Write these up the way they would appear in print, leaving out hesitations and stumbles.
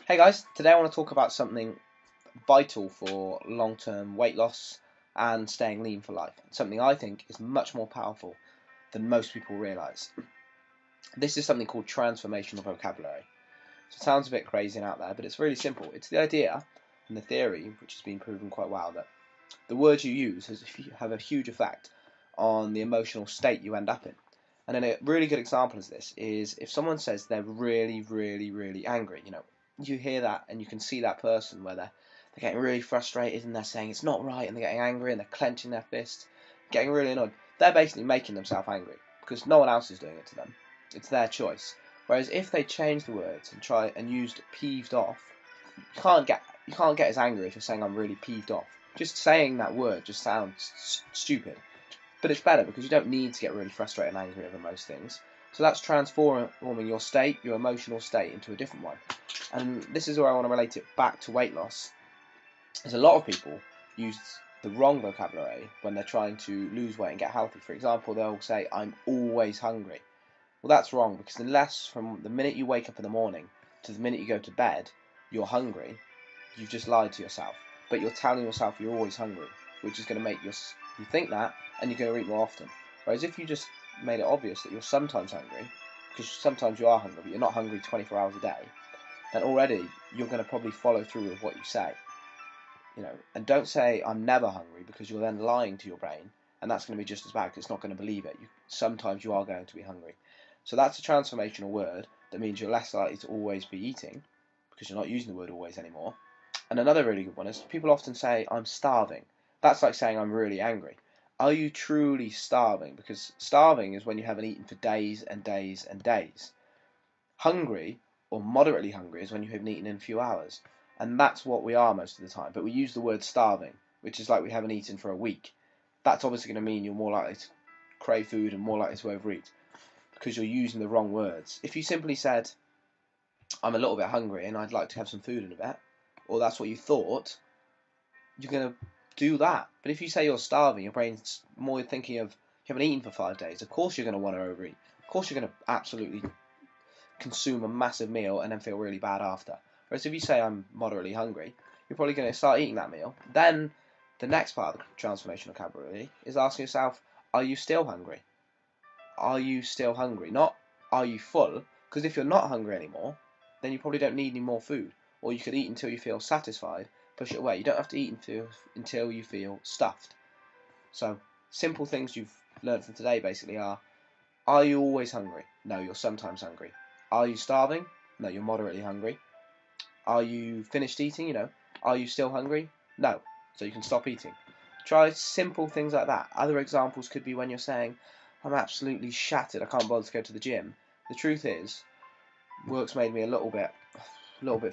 Hey guys, today I want to talk about something vital for long-term weight loss and staying lean for life. Something I think is much more powerful than most people realise. This is something called transformational vocabulary. So it sounds a bit crazy and out there, but it's really simple. It's the idea and the theory, which has been proven quite well, that the words you use have a huge effect on the emotional state you end up in. And then a really good example of this is if someone says they're really, really, really angry. You hear that and you can see that person where they're getting really frustrated and they're saying it's not right and they're getting angry and they're clenching their fists, getting really annoyed. They're basically making themselves angry because no one else is doing it to them. It's their choice. Whereas if they change the words and try and used peeved off, you can't get as angry if you're saying I'm really peeved off. Just saying that word just sounds stupid. But it's better because you don't need to get really frustrated and angry over most things. So that's transforming your state, your emotional state, into a different one. And this is where I want to relate it back to weight loss. As a lot of people use the wrong vocabulary when they're trying to lose weight and get healthy. For example, they'll say, I'm always hungry. Well, that's wrong because unless from the minute you wake up in the morning to the minute you go to bed, you're hungry, you've just lied to yourself. But you're telling yourself you're always hungry, which is going to make you think that, and you're going to eat more often. Whereas if you just made it obvious that you're sometimes hungry, because sometimes you are hungry, but you're not hungry 24 hours a day, then already you're going to probably follow through with what you say. And don't say I'm never hungry because you're then lying to your brain, and that's going to be just as bad because it's not going to believe it. Sometimes you are going to be hungry. So that's a transformational word that means you're less likely to always be eating because you're not using the word always anymore. And another really good one is people often say I'm starving. That's like saying I'm really angry. Are you truly starving? Because starving is when you haven't eaten for days and days and days. Hungry or moderately hungry is when you haven't eaten in a few hours. And that's what we are most of the time. But we use the word starving, which is like we haven't eaten for a week. That's obviously going to mean you're more likely to crave food and more likely to overeat because you're using the wrong words. If you simply said, I'm a little bit hungry and I'd like to have some food in a bit, or that's what you thought, you're going to do that. But if you say you're starving, your brain's more thinking of you haven't eaten for 5 days. Of course you're going to want to overeat. Of course you're going to absolutely consume a massive meal and then feel really bad after. Whereas if you say I'm moderately hungry, you're probably going to start eating that meal. Then the next part of the transformational vocabulary is asking yourself, are you still hungry? Are you still hungry? Not are you full? Because if you're not hungry anymore, then you probably don't need any more food. Or you could eat until you feel satisfied, push it away. You don't have to eat until you feel stuffed. So simple things you've learned from today basically are you always hungry? No, you're sometimes hungry. Are you starving? No, you're moderately hungry. Are you finished eating? Are you still hungry? No, so you can stop eating. Try simple things like that. Other examples could be when you're saying, I'm absolutely shattered, I can't bother to go to the gym. The truth is, work's made me a little bit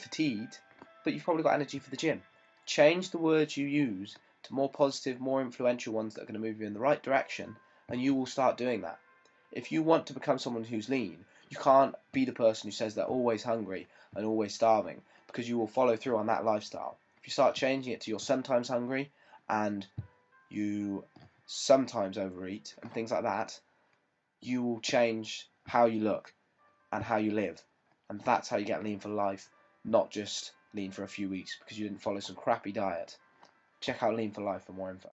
fatigued, but you've probably got energy for the gym. Change the words you use to more positive, more influential ones that are going to move you in the right direction, and you will start doing that. If you want to become someone who's lean, you can't be the person who says they're always hungry and always starving, because you will follow through on that lifestyle. If you start changing it to you're sometimes hungry and you sometimes overeat and things like that, you will change how you look and how you live. And that's how you get lean for life, not just lean for a few weeks because you didn't follow some crappy diet. Check out Lean for Life for more info.